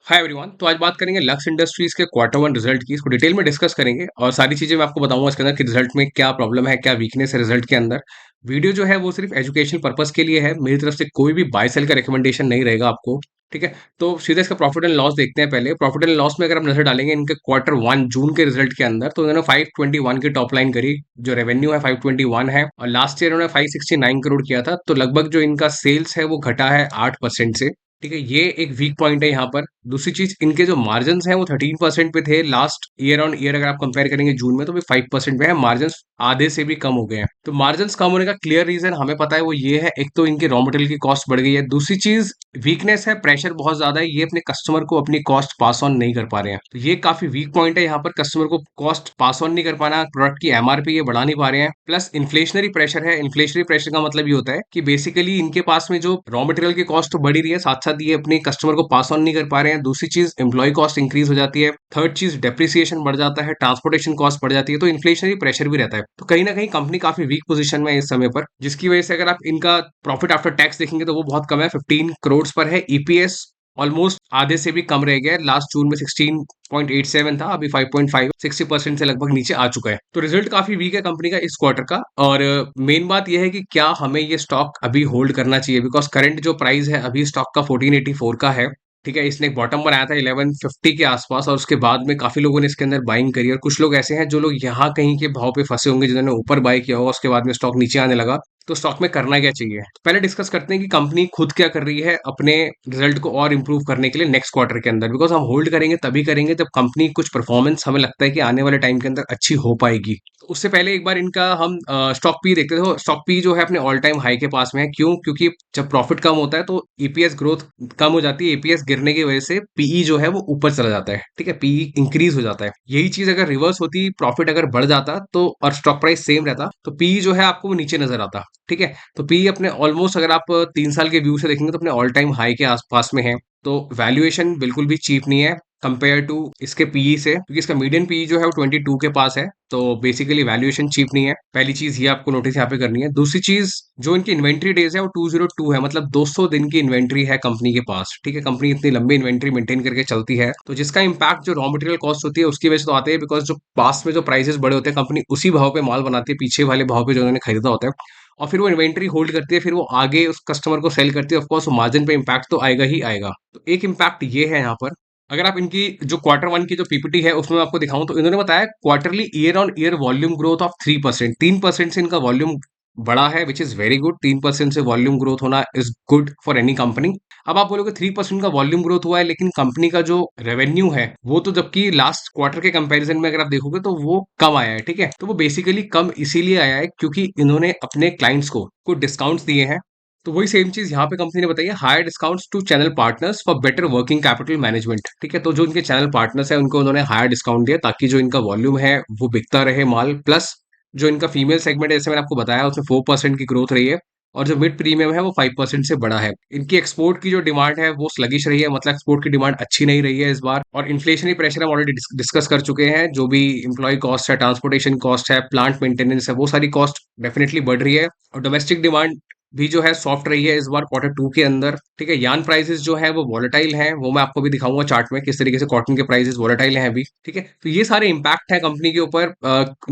Hi everyone. तो आज बात करेंगे लक्स इंडस्ट्रीज के क्वार्टर वन रिजल्ट की। इसको डिटेल में डिस्कस करेंगे और सारी चीजें मैं आपको बताऊंगा इसके अंदर कि रिजल्ट में क्या प्रॉब्लम है, क्या वीकनेस है रिजल्ट के अंदर। वीडियो जो है वो सिर्फ एजुकेशन पर्पस के लिए है, मेरी तरफ से कोई भी बाय सेल का रिकमेंडेशन नहीं रहेगा आपको। ठीक है, तो सीधे इसका प्रॉफिट एंड लॉस देखते हैं। पहले प्रॉफिट एंड लॉस में अगर हम नजर डालेंगे इनके क्वार्टर वन जून के रिजल्ट के अंदर, तो इन्होंने 521 की टॉप लाइन करी, जो रेवेन्यू है 521 है, और लास्ट ईयर इन्होंने 569 करोड़ किया था। तो लगभग जो इनका सेल्स है वो घटा है 8% से। ठीक है, ये एक वीक पॉइंट है यहाँ पर। दूसरी चीज, इनके जो मार्जिन हैं वो 13% पे थे लास्ट ईयर ऑन ईयर। अगर आप कंपेयर करेंगे जून में, तो भी 5% पे है। मार्जिन आधे से भी कम हो गए हैं। तो मार्जिन कम होने का क्लियर रीजन हमें पता है, वो ये है, एक तो इनके रॉ मटेरियल की कॉस्ट बढ़ गई है। दूसरी चीज, वीकनेस है, प्रेशर बहुत ज्यादा है, ये अपने कस्टमर को अपनी कॉस्ट पास ऑन नहीं कर पा रहे हैं। तो ये काफी वीक पॉइंट है यहाँ पर। कस्टमर को कॉस्ट पास ऑन नहीं कर पाना, प्रोडक्ट की एमआरपी ये बढ़ा नहीं पा रहे हैं। प्लस इन्फ्लेशनरी प्रेशर है। इन्फ्लेशनरी प्रेशर का मतलब ये होता है कि बेसिकली इनके पास में जो रॉ मटेरियल की कॉस्ट तो बढ़ी रही है, साथ साथ ये अपने कस्टमर को पास ऑन नहीं कर पा रहे हैं। दूसरी चीज, एम्प्लॉय कॉस्ट इंक्रीज हो जाती है। थर्ड चीज, डेप्रिसिएशन बढ़ जाता है, ट्रांसपोर्टेशन कॉस्ट बढ़ जाती है। तो इन्फ्लेशनरी प्रेशर भी रहता है। तो कहीं ना कहीं कंपनी काफी वीक पोजीशन में है इस समय पर, जिसकी वजह से अगर आप इनका प्रॉफिट आफ्टर टैक्स देखेंगे तो वो बहुत कम है, 15 करोड़ पर है। ईपीएस ऑलमोस्ट आधे से भी कम रह गया है। लास्ट जून में 16.87 था, अभी 5.5, 60% से लगभग नीचे आ चुका है। तो रिजल्ट काफी वीक है कंपनी का इस क्वार्टर का। और मेन बात यह है कि क्या हमें ये स्टॉक अभी होल्ड करना चाहिए, बिकॉज करंट जो प्राइस है अभी स्टॉक का 1484 का है। ठीक है, इसने एक बॉटम बनाया था 1150 के आसपास, और उसके बाद में काफी लोगों ने इसके अंदर बाइंग करी। और कुछ लोग ऐसे हैं जो लोग यहाँ कहीं के भाव पे फंसे होंगे, जिन्होंने ऊपर बाय किया होगा, उसके बाद में स्टॉक नीचे आने लगा। तो स्टॉक में करना क्या चाहिए, तो पहले डिस्कस करते हैं कि कंपनी खुद क्या कर रही है अपने रिजल्ट को और इंप्रूव करने के लिए नेक्स्ट क्वार्टर के अंदर। बिकॉज हम होल्ड करेंगे तभी करेंगे जब कंपनी कुछ परफॉर्मेंस हमें लगता है कि आने वाले टाइम के अंदर अच्छी हो पाएगी। तो उससे पहले एक बार इनका हम स्टॉक पी देखते थे। स्टॉक पी जो है अपने ऑल टाइम हाई के पास में है। क्यों? क्योंकि जब प्रॉफिट कम होता है तो ईपीएस ग्रोथ कम हो जाती है। ईपीएस गिरने की वजह से पीई जो है वो ऊपर चला जाता है। ठीक है, पीई इंक्रीज हो जाता है। यही चीज अगर रिवर्स होती, प्रॉफिट अगर बढ़ जाता तो और स्टॉक प्राइस सेम रहता, तो पीई जो है आपको वो नीचे नजर आता। ठीक है, तो पी अपने ऑलमोस्ट, अगर आप 3 साल के व्यू से देखेंगे तो अपने ऑल टाइम हाई के आसपास में है। तो वैल्यूएशन बिल्कुल भी चीप नहीं है कंपेयर टू इसके पीई से, क्योंकि इसका मीडियन पीई जो है वो 22 के पास है। तो बेसिकली वैल्यूएशन चीप नहीं है। पहली चीज ये आपको नोटिस यहाँ पे करनी है। दूसरी चीज, जो इनकी इन्वेंट्री डेज है वो 202 है, मतलब 200 दिन की इन्वेंट्री है कंपनी के पास। ठीक है, कंपनी इतनी लंबी इन्वेंट्री मेंटेन करके चलती है, तो जिसका इंपैक्ट जो रॉ मटेरियल कॉस्ट होती है उसकी वजह से तो आते हैं। बिकॉज जो पास में जो प्राइसेस बड़े होते हैं, कंपनी उसी भाव पे माल बनाती है, पीछे वाले भाव पे जो उन्होंने खरीदा होता है, और फिर वो इन्वेंट्री होल्ड करती है, फिर वो आगे उस कस्टमर को सेल करती है। ऑफकोर्स मार्जिन पे इम्पैक्ट तो आएगा ही आएगा। तो एक इम्पैक्ट ये है यहाँ पर। अगर आप इनकी जो क्वार्टर वन की जो पीपीटी है उसमें मैं आपको दिखाऊं, तो इन्होंने बताया quarterly year on year volume growth of 3%। 3% से इनका वॉल्यूम बड़ा है, विच इज वेरी गुड। 3% से वॉल्यूम ग्रोथ होना is good for any company. अब आप बोलोगे 3% का वॉल्यूम ग्रोथ हुआ है, लेकिन कंपनी का जो रेवेन्यू है वो तो, जबकि लास्ट क्वार्टर के कंपैरिजन में अगर आप देखोगे तो वो कम आया है। ठीक है, तो वो बेसिकली कम इसीलिए आया है क्योंकि इन्होंने अपने क्लाइंट्स को कुछ डिस्काउंट्स दिए हैं। तो वही सेम चीज यहाँ पे कंपनी ने बताई है, higher discounts to channel partners for better working capital management. ठीक है, तो जो इनके चैनल पार्टनर्स है उनको उन्होंने हायर डिस्काउंट दिया, ताकि जो इनका वॉल्यूम है वो बिकता रहे माल। प्लस जो इनका फीमेल सेगमेंट है, जैसे मैंने आपको बताया, उसमें 4% की ग्रोथ रही है, और जो मिड प्रीमियम है वो 5% से बड़ा है। इनकी एक्सपोर्ट की जो डिमांड है वो स्लगिश रही है, मतलब एक्सपोर्ट की डिमांड अच्छी नहीं रही है इस बार। और इन्फ्लेशनरी प्रेशर हम ऑलरेडी डिस्कस कर चुके हैं। जो भी इंप्लॉय कॉस्ट है, ट्रांसपोर्टेशन कॉस्ट है, प्लांट मेंटेनेंस है, वो सारी कॉस्ट डेफिनेटली बढ़ रही है। और डोमेस्टिक डिमांड भी जो है सॉफ्ट रही है इस बार क्वार्टर टू के अंदर। ठीक है, यान प्राइसेस जो है वो वॉलेटाइल हैं, वो मैं आपको भी दिखाऊंगा चार्ट में किस तरीके से कॉटन के प्राइसेस वॉलेटाइल हैं अभी। ठीक है, तो ये सारे इंपैक्ट है कंपनी के ऊपर।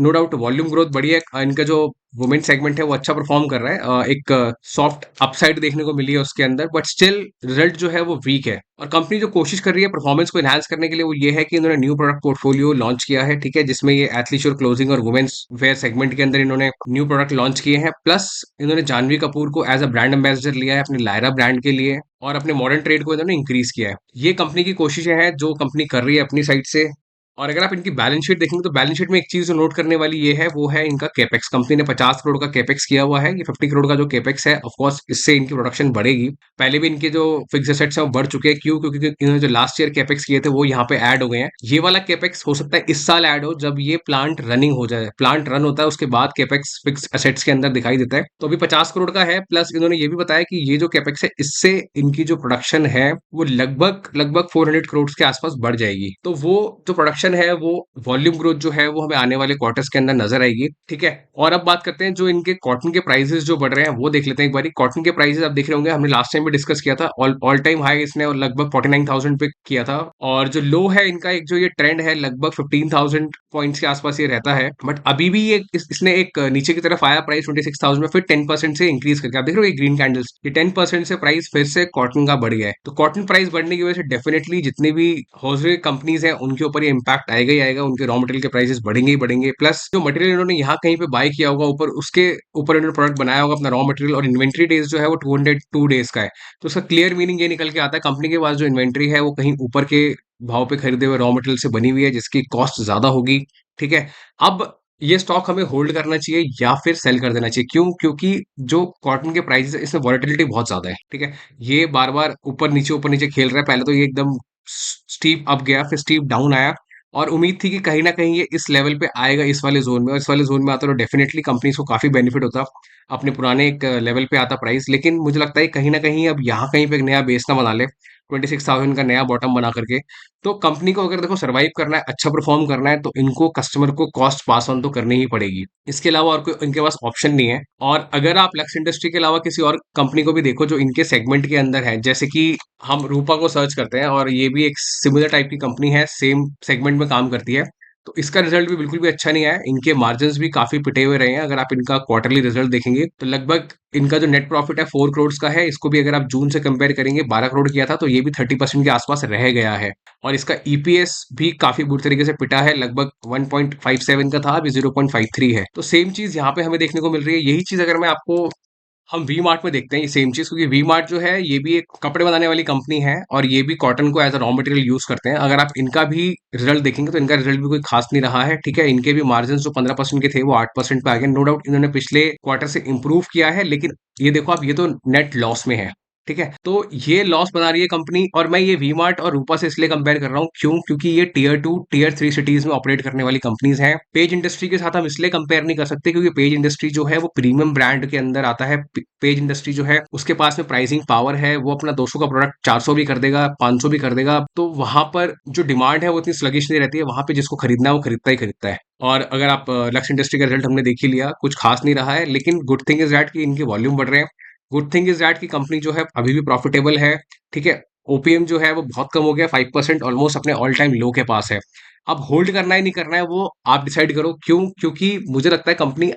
नो डाउट वॉल्यूम ग्रोथ बढ़िया है, इनका जो वुमेन सेगमेंट है वो अच्छा परफॉर्म कर रहा है। एक सॉफ्ट अपसाइड देखने को मिली है उसके अंदर, बट स्टिल रिजल्ट जो है वो वीक है। और कंपनी जो कोशिश कर रही है परफॉर्मेंस को एनहांस करने के लिए, वो ये है कि इन्होंने न्यू प्रोडक्ट पोर्टफोलियो लॉन्च किया है। ठीक है, जिसमें ये एथलीश्योर क्लोथिंग और वुमेन्स वेयर सेगमेंट के अंदर इन्होंने न्यू प्रोडक्ट लॉन्च किए हैं। प्लस इन्होंने जानवी कपूर को एज अ ब्रांड एम्बेसडर लिया है अपने लायरा ब्रांड के लिए, और अपने मॉडर्न ट्रेड को इन्होंने इंक्रीज किया है। ये कंपनी की कोशिशें हैं जो कंपनी कर रही है अपनी साइड से। और अगर आप इनकी बैलेंस शीट देखेंगे तो बैलेंस शीट में एक चीज जो नोट करने वाली ये है, वो है इनका केपेक्स। कंपनी ने 50 करोड़ का केपेक्स किया हुआ है। ये 50 करोड़ का जो केपेक्स है, ऑफकोर्स इससे इनकी प्रोडक्शन बढ़ेगी। पहले भी इनके जो फिक्स एसेट्स हैं वो बढ़ चुके हैं। क्यों? क्योंकि इन्होंने जो लास्ट ईयर केपेक्स किए थे वो यहाँ पे ऐड हो गए हैं। ये वाला केपेक्स हो सकता है इस साल ऐड हो, जब ये प्लांट रनिंग हो जाए। प्लांट रन होता है उसके बाद केपेक्स फिक्स एसेट्स के अंदर दिखाई देता है। तो अभी 50 करोड़ का है। प्लस इन्होंने ये भी बताया कि ये जो केपेक्स है, इससे इनकी जो प्रोडक्शन है वो लगभग लगभग 400 करोड़ के आसपास बढ़ जाएगी। तो वो जो प्रोडक्शन प्रोडक्शन है वो वॉल्यूम ग्रोथ जो है वो हमें आने वाले क्वार्टर्स के अंदर नजर आएगी, ठीक है। और अब बात करते हैं जो इनके कॉटन के प्राइसेस जो बढ़ रहे हैं वो देख लेते हैं एक बारी। कॉटन के प्राइसेस आप देख रहे होंगे, हमने लास्ट टाइम भी डिस्कस किया था, ऑल टाइम हाई इसने और लगभग 49,000 पे किया था, और जो लो है इनका एक जो ये ट्रेंड है लगभग 15,000 पॉइंट्स के आसपास ये रहता है। बट अभी भी ये इसने एक नीचे की तरफ आया प्राइस 26,000 में, फिर 10% से इंक्रीज करके आप देख रहे हो ये ग्रीन कैंडल्स, ये 10% से प्राइस फिर से कॉटन का बढ़ गया है। तो कॉटन प्राइस बढ़ने की वजह से डेफिनेटली जितनी भी हॉजरी कंपनीज है उनके ऊपर ये इंपैक्ट आएगा ही आएगा, उनके रॉ मटेरियल के प्राइसेस बढ़ेंगे ही बढ़ेंगे। प्लस जो मटेरियल इन्होंने यहाँ कहीं पे बाय किया होगा ऊपर, उसके ऊपर इन्होंने प्रोडक्ट बनाया होगा अपना रॉ मटेरियल, और इन्वेंट्री डेज जो है वो 202 डेज का है। तो उसका क्लियर मीनिंग ये निकल के आता है कंपनी के पास जो इन्वेंट्री है वो कहीं ऊपर के भाव पे खरीदे हुए रॉ मटेरियल से बनी हुई है, जिसकी कॉस्ट ज्यादा होगी, ठीक है। अब ये स्टॉक हमें होल्ड करना चाहिए या फिर सेल कर देना चाहिए, क्यों? क्योंकि जो कॉटन के प्राइसेस है इसमें वॉलेटिलिटी बहुत ज्यादा है, ठीक है। ये बार बार ऊपर नीचे खेल रहा है। पहले तो ये एकदम स्टीप अप गया, फिर स्टीप डाउन आया, और उम्मीद थी कि कहीं ना कहीं ये इस लेवल पे आएगा, इस वाले जोन में, और इस वाले जोन में आता तो डेफिनेटली कंपनीज को काफी बेनिफिट होता, अपने पुराने एक लेवल पे आता प्राइस। लेकिन मुझे लगता है कहीं ना कहीं अब यहाँ कहीं पे एक नया बेस ना बना ले, 26,000 का नया बॉटम बना करके। तो कंपनी को अगर देखो सरवाइव करना है, अच्छा परफॉर्म करना है, तो इनको कस्टमर को कॉस्ट पास ऑन तो करनी ही पड़ेगी, इसके अलावा और कोई इनके पास ऑप्शन नहीं है। और अगर आप लक्स इंडस्ट्री के अलावा किसी और कंपनी को भी देखो जो इनके सेगमेंट के अंदर है, जैसे कि हम रूपा को सर्च करते हैं, और ये भी एक सिमिलर टाइप की कंपनी है, सेम सेगमेंट में काम करती है, तो इसका रिजल्ट भी बिल्कुल भी अच्छा नहीं आया। इनके मार्जिन्स भी काफी पिटे हुए रहे हैं। अगर आप इनका क्वार्टरली रिजल्ट देखेंगे तो लगभग इनका जो नेट प्रॉफिट है 4 करोड़ का है, इसको भी अगर आप जून से कंपेयर करेंगे 12 करोड़ किया था, तो ये भी 30% के आसपास रह गया है। और इसका ईपीएस भी काफी बुरी तरीके से पिटा है, लगभग 1.57 का था, अभी 0.53 है। तो सेम चीज यहाँ पे हमें देखने को मिल रही है। यही चीज अगर मैं आपको हम वी मार्ट में देखते हैं ये सेम चीज, क्योंकि वी मार्ट जो है ये भी एक कपड़े बनाने वाली कंपनी है, और ये भी कॉटन को as a raw material use करते हैं। अगर आप इनका भी रिजल्ट देखेंगे तो इनका रिजल्ट भी कोई खास नहीं रहा है, ठीक है। इनके भी मार्जिन जो 15% के थे वो 8% पे आ गए। नो डाउट इन्होंने पिछले क्वार्टर से इंप्रूव किया है, लेकिन ये देखो आप, ये तो नेट लॉस में है, ठीक है। तो ये लॉस बना रही है कंपनी। और मैं ये वी मार्ट और रूपा से इसलिए कंपेयर कर रहा हूँ, क्यों? क्योंकि ये टीयर 2 टीयर 3 सिटीज में ऑपरेट करने वाली कंपनीज हैं। पेज इंडस्ट्री के साथ हम इसलिए कंपेयर नहीं कर सकते क्योंकि पेज इंडस्ट्री जो है वो प्रीमियम ब्रांड के अंदर आता है। पेज इंडस्ट्री जो है उसके पास में प्राइसिंग पावर है, वो अपना 200 का प्रोडक्ट 400 भी कर देगा, 500 भी कर देगा। तो वहां पर जो डिमांड है वो इतनी स्लगिश नहीं रहती है, वहां पे जिसको खरीदना है वो खरीदता ही खरीदता है। और अगर आप लक्स इंडस्ट्री का रिजल्ट हमने देख ही लिया, कुछ खास नहीं रहा है, लेकिन गुड थिंग इज दैट कि इनके वॉल्यूम बढ़ रहे हैं। गुड थिंग इज दैट की कंपनी जो है अभी भी प्रॉफिटेबल है, ठीक है। ओपीएम जो है वो बहुत कम हो गया, 5% ऑलमोस्ट अपने ऑल टाइम लो के पास है। अब होल्ड करना है नहीं करना है वो आप डिसाइड करो, क्यों? क्योंकि मुझे लगता है कंपनी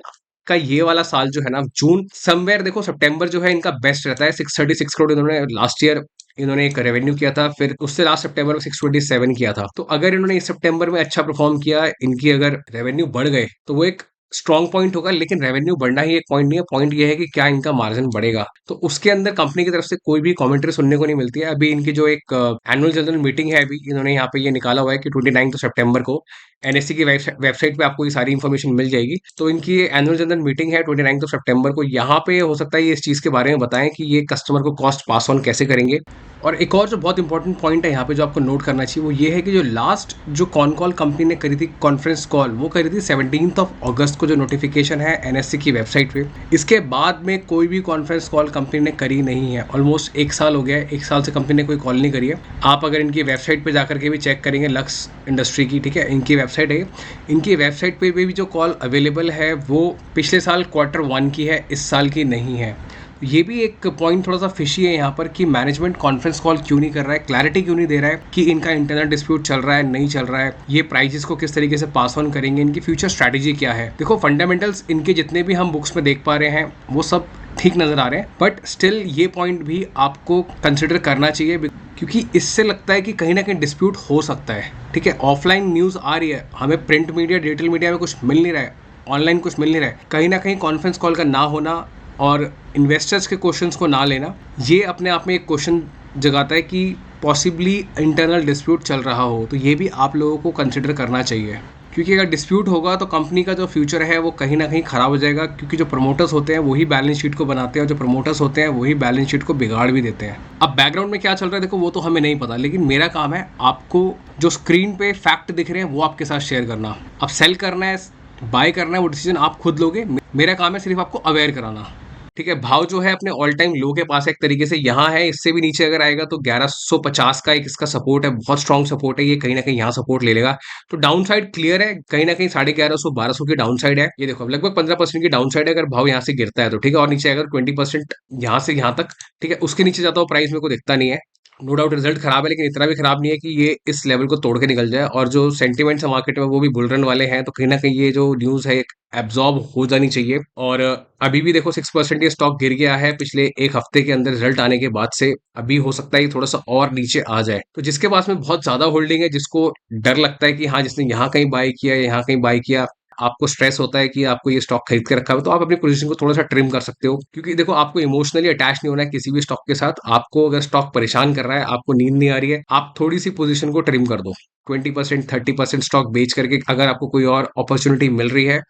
का ये वाला साल जो है ना, जून समवेयर, देखो सितंबर जो है इनका बेस्ट रहता है। 636 करोड़ इन्होंने लास्ट ईयर इन्होंने एक रेवेन्यू किया था, फिर उससे लास्ट सितंबर में 627 किया था। तो अगर इन्होंने इस सितंबर में अच्छा परफॉर्म किया, इनकी अगर रेवेन्यू बढ़ गए, तो वो एक स्ट्रॉन्ग पॉइंट होगा। लेकिन रेवेन्यू बढ़ना ही एक पॉइंट नहीं है, पॉइंट ये है कि क्या इनका मार्जिन बढ़ेगा। तो उसके अंदर कंपनी की तरफ से कोई भी कमेंट्री सुनने को नहीं मिलती है। अभी इनकी जो एक एनुअल जनरल मीटिंग है, अभी इन्होंने यहाँ पे ये निकाला हुआ है कि 29 सितंबर को एनएससी की वेबसाइट पे आपको ये सारी इन्फॉर्मेशन मिल जाएगी। तो इनकी एनुअल जनरल मीटिंग है 29 सितंबर को। यहाँ पे हो सकता है ये इस चीज के बारे में बताएं कि ये कस्टमर को कॉस्ट पास ऑन कैसे करेंगे। और एक और जो बहुत इंपॉर्टेंट पॉइंट है यहाँ पे जो आपको नोट करना चाहिए, वो ये है कि जो लास्ट जो कॉन कॉल कंपनी ने करी थी, कॉन्फ्रेंस कॉल, वो करी थी 17 अगस्त को, जो नोटिफिकेशन है एनएससी की वेबसाइट पे। इसके बाद में कोई भी कॉन्फ्रेंस कॉल कंपनी ने करी नहीं है। ऑलमोस्ट 1 साल हो गया है, 1 साल से कंपनी ने कोई कॉल नहीं करी है। आप अगर इनकी वेबसाइट पे जाकर के भी चेक करेंगे, लक्स इंडस्ट्री की, ठीक है, इनकी वेबसाइट है, इनकी वेबसाइट पे भी जो कॉल अवेलेबल है वो पिछले साल Q1 की है, इस साल की नहीं है। ये भी एक पॉइंट थोड़ा सा फिशी है यहाँ पर कि मैनेजमेंट कॉन्फ्रेंस कॉल क्यों नहीं कर रहा है, क्लैरिटी क्यों नहीं दे रहा है कि इनका इंटरनल डिस्प्यूट चल रहा है नहीं चल रहा है, ये प्राइजेस को किस तरीके से पास ऑन करेंगे, इनकी फ्यूचर स्ट्रैटेजी क्या है। देखो फंडामेंटल्स इनके जितने भी हम बुक्स में देख पा रहे हैं वो सब ठीक नजर आ रहे हैं, बट स्टिल ये पॉइंट भी आपको कंसिडर करना चाहिए, क्योंकि इससे लगता है कि कहीं ना कहीं डिस्प्यूट हो सकता है, ठीक है। ऑफलाइन न्यूज़ आ रही है, हमें प्रिंट मीडिया डिजिटल मीडिया में कुछ मिल नहीं रहा है, ऑनलाइन कुछ मिल नहीं रहा है। कहीं ना कहीं कॉन्फ्रेंस कॉल का ना होना और इन्वेस्टर्स के क्वेश्चंस को ना लेना, ये अपने आप में एक क्वेश्चन जगाता है कि पॉसिबली इंटरनल डिस्प्यूट चल रहा हो। तो ये भी आप लोगों को कंसिडर करना चाहिए, क्योंकि अगर डिस्प्यूट होगा तो कंपनी का जो फ्यूचर है वो कहीं ना कहीं खराब हो जाएगा, क्योंकि जो प्रमोटर्स होते हैं वही बैलेंस शीट को बनाते हैं, और जो प्रमोटर्स होते हैं वही बैलेंस शीट को बिगाड़ भी देते हैं। अब बैकग्राउंड में क्या चल रहा है देखो वो तो हमें नहीं पता, लेकिन मेरा काम है आपको जो स्क्रीन पे फैक्ट दिख रहे हैं वो आपके साथ शेयर करना। अब सेल करना है, बाय करना है, वो डिसीजन आप खुद लोगे। मेरा काम है सिर्फ आपको अवेयर कराना, ठीक है, भाव जो है अपने ऑल टाइम लो के पास है एक तरीके से, यहाँ है, इससे भी नीचे अगर आएगा तो 1150 का एक इसका सपोर्ट है, बहुत स्ट्रॉन्ग सपोर्ट है, ये कहीं ना कहीं यहाँ सपोर्ट ले लेगा। तो डाउन साइड क्लियर है, कहीं ना कहीं 1150 1200 की डाउन साइड है। ये देखो अब लगभग 15% की डाउन साइड है अगर भाव यहाँ से गिरता है तो, ठीक है, और नीचे अगर 20% यहाँ से यहाँ तक, ठीक है, उसके नीचे जाता हुआ प्राइस मेरे को दिखता नहीं है। नो डाउट रिजल्ट खराब है, लेकिन इतना भी खराब नहीं है कि ये इस लेवल को तोड़ के निकल जाए, और जो सेंटीमेंट्स है मार्केट में वो भी बुल रन वाले हैं, तो कहीं ना कहीं ये जो न्यूज है एब्जॉर्ब हो जानी चाहिए। और अभी भी देखो 6% ये स्टॉक गिर गया है पिछले एक हफ्ते के अंदर रिजल्ट आने के बाद से। अभी हो सकता है ये थोड़ा सा और नीचे आ जाए, तो जिसके पास में बहुत ज्यादा होल्डिंग है, जिसको डर लगता है कि हाँ जिसने यहाँ कहीं बाय किया या यहाँ कहीं बाय किया, आपको स्ट्रेस होता है कि आपको ये स्टॉक खरीद के रखा है, तो आप अपनी पोजीशन को थोड़ा सा ट्रिम कर सकते हो। क्योंकि देखो आपको इमोशनली अटैच नहीं होना है किसी भी स्टॉक के साथ। आपको अगर स्टॉक परेशान कर रहा है, आपको नींद नहीं आ रही है, आप थोड़ी सी पोजीशन को ट्रिम कर दो। 20% 30% स्टॉक बेच करके अगर आपको कोई और अपॉर्चुनिटी मिल रही है,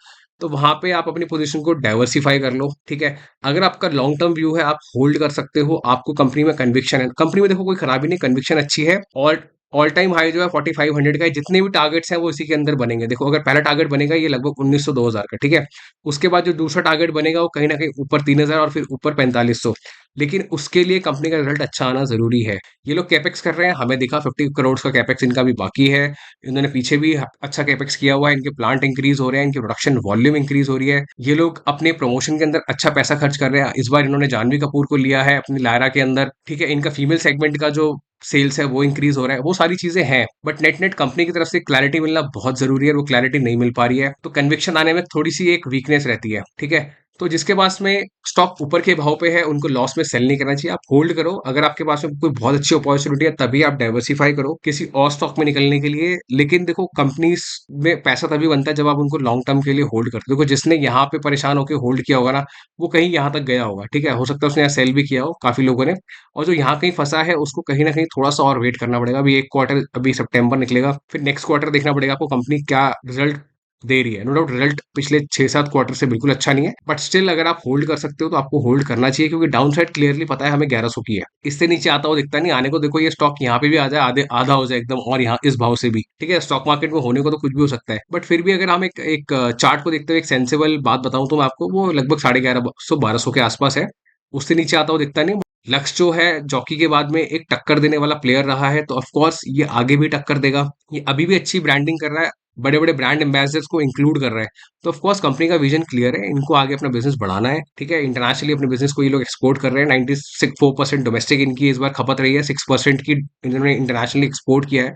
तो वहां पे आप अपनी पोजीशन को डाइवर्सिफाई कर लो, ठीक है। अगर आपका लॉन्ग टर्म व्यू है, आप होल्ड कर सकते हो, आपको कंपनी में कन्विक्शन है, कंपनी में देखो कोई खराबी नहीं, कन्विक्शन अच्छी है, और ऑल टाइम हाई जो है 4500 का है। जितने भी टारगेट्स हैं वो इसी के अंदर बनेंगे। देखो अगर पहला टारगेट बनेगा ये लगभग 1900 2000 का, ठीक है। उसके बाद जो दूसरा टारगेट बनेगा वो कहीं ना कहीं ऊपर 3000 और फिर ऊपर 4500। लेकिन उसके लिए कंपनी का रिजल्ट अच्छा आना जरूरी है। ये लोग कैपेक्स कर रहे हैं, हमें दिखा 50 करोड़ का कैपेक्स इनका भी बाकी है। इन्होंने पीछे भी अच्छा कैपेक्स किया हुआ है, इनके प्लांट इंक्रीज हो रहे हैं, इनकी प्रोडक्शन वॉल्यूम इंक्रीज हो रही है। ये लोग अपने प्रमोशन के अंदर अच्छा पैसा खर्च कर रहे हैं। इस बार इन्होंने जानवी कपूर को लिया है अपनी लायरा के अंदर, ठीक है। इनका फीमेल सेगमेंट का जो सेल्स है वो इंक्रीज हो रहा है, वो सारी चीजें हैं। बट नेट नेट कंपनी की तरफ से क्लैरिटी मिलना बहुत जरूरी है, वो क्लैरिटी नहीं मिल पा रही है, तो कन्विक्शन आने में थोड़ी सी एक वीकनेस रहती है, ठीक है। तो जिसके पास में स्टॉक ऊपर के भाव पे है उनको लॉस में सेल नहीं करना चाहिए, आप होल्ड करो। अगर आपके पास में कोई बहुत अच्छी अपॉर्चुनिटी है तभी आप डाइवर्सिफाई करो किसी और स्टॉक में निकलने के लिए। लेकिन देखो कंपनीज में पैसा तभी बनता है जब आप उनको लॉन्ग टर्म के लिए होल्ड करते हो। देखो जिसने यहाँ पे परेशान होकर होल्ड किया होगा ना, वो कहीं यहाँ तक गया होगा, ठीक है। हो सकता है उसने यहाँ सेल भी किया हो काफी लोगों ने, और जो यहाँ कहीं फंसा है उसको कहीं ना कहीं थोड़ा सा और वेट करना पड़ेगा। अभी एक क्वार्टर, अभी सितंबर निकलेगा, फिर नेक्स्ट क्वार्टर देखना पड़ेगा आपको कंपनी क्या रिजल्ट दे रही है। नो डाउट रिजल्ट पिछले 6-7 क्वार्टर से बिल्कुल अच्छा नहीं है, बट स्टिल अगर आप होल्ड कर सकते हो तो आपको होल्ड करना चाहिए, क्योंकि डाउन साइड क्लियरली पता है हमें 1100 की है, इससे नीचे आता हुआ दिखता नहीं। आने को देखो ये स्टॉक यहाँ पे भी आ जाए, आधे आधा हो जाए एकदम, और यहाँ इस भाव से भी, ठीक है। स्टॉक मार्केट में होने को तो कुछ भी हो सकता है, बट फिर भी अगर हम एक चार्ट को देखते हुए एक सेंसिबल बात बताऊं तो मैं आपको, वो लगभग 1150 1200 के आसपास है, उससे नीचे आता हुआ दिखता नहीं। लक्ष्य जो है जॉकी के बाद में एक टक्कर देने वाला प्लेयर रहा है, तो ऑफ कोर्स ये आगे भी टक्कर देगा। ये अभी भी अच्छी ब्रांडिंग कर रहा है, बड़े बड़े ब्रांड एम्बेसडर्स को इंक्लूड कर रहा है, तो ऑफ कोर्स कंपनी का विजन क्लियर है, इनको आगे अपना बिजनेस बढ़ाना है, ठीक है। इंटरनेशनली अपने बिजनेस को ये लोग एक्सपोर्ट कर रहे हैं। 94% डोमेस्टिक इनकी इस बार खपत रही है, 6% की इन्होंने इंटरनेशनली एक्सपोर्ट किया है।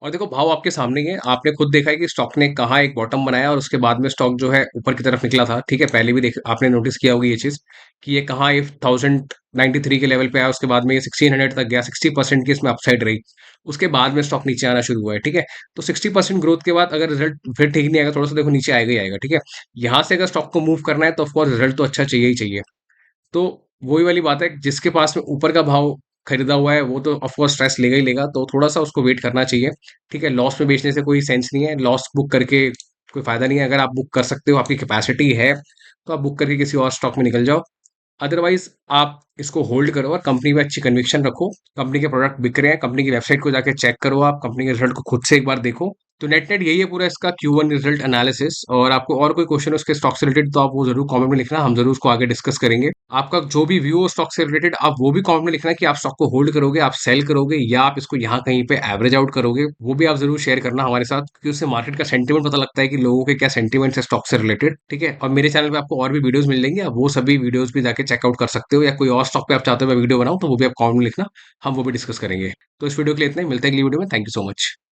और देखो भाव आपके सामने ही है, आपने खुद देखा है कि स्टॉक ने कहाँ एक बॉटम बनाया और उसके बाद में स्टॉक जो है ऊपर की तरफ निकला था, ठीक है। पहले भी देख आपने नोटिस किया होगी ये चीज कि ये कहाँ, ये 1093 के लेवल पे आया, उसके बाद में ये 1600 तक गया, 60% की इसमें अपसाइड रही। उसके बाद में स्टॉक नीचे आना शुरू हुआ है, ठीक है। तो 60% ग्रोथ के बाद अगर रिजल्ट फिर ठीक नहीं आएगा, थोड़ा सा देखो नीचे आएगा ही आएगा, ठीक है। यहाँ से अगर स्टॉक को मूव करना है तो ऑफकोर्स रिजल्ट तो अच्छा चाहिए ही चाहिए। तो वही वाली बात है, जिसके पास में ऊपर का भाव खरीदा हुआ है वो तो ऑफ कोर्स स्ट्रेस लेगा ही लेगा, तो थोड़ा सा उसको वेट करना चाहिए, ठीक है। लॉस में बेचने से कोई सेंस नहीं है, लॉस बुक करके कोई फायदा नहीं है। अगर आप बुक कर सकते हो, आपकी कैपेसिटी है, तो आप बुक करके किसी और स्टॉक में निकल जाओ। अदरवाइज आप इसको होल्ड करो और कंपनी में अच्छी कन्विक्शन रखो। कंपनी के प्रोडक्ट बिक रहे हैं, कंपनी की वेबसाइट को जाके चेक करो, आप कंपनी के रिजल्ट को खुद से एक बार देखो। तो नेट नेट यही है पूरा इसका Q1 रिजल्ट एनालिसिस। और आपको और कोई क्वेश्चन उसके स्टॉक से रिलेटेड तो आप वो जरूर कमेंट में लिखना, हम जरूर उसको आगे डिस्कस करेंगे। आपका जो भी व्यू हो स्टॉक से रिलेटेड, आप वो भी कमेंट में लिखना कि आप स्टॉक को होल्ड करोगे, आप सेल करोगे, या आप इसको यहाँ कहीं पे एवरेज आउट करोगे, वो भी आप जरूर शेयर करना हमारे साथ, क्योंकि उससे मार्केट का सेंटीमेंट पता लगता है कि लोगों के क्या सेंटीमेंट्स है स्टॉक से रिलेटेड, ठीक है। और मेरे चैनल पे आपको और भी वीडियोस मिल जाएंगे, आप वो सभी वीडियोस भी जाके चेकआउट कर सकते हो, या कोई और स्टॉक पे आप चाहते हो मैं वीडियो बनाऊं तो वो भी आप कमेंट में लिखना, हम वो भी डिस्कस करेंगे। तो इस वीडियो के लिए इतना ही, मिलते हैं अगली वीडियो में। Thank you so much.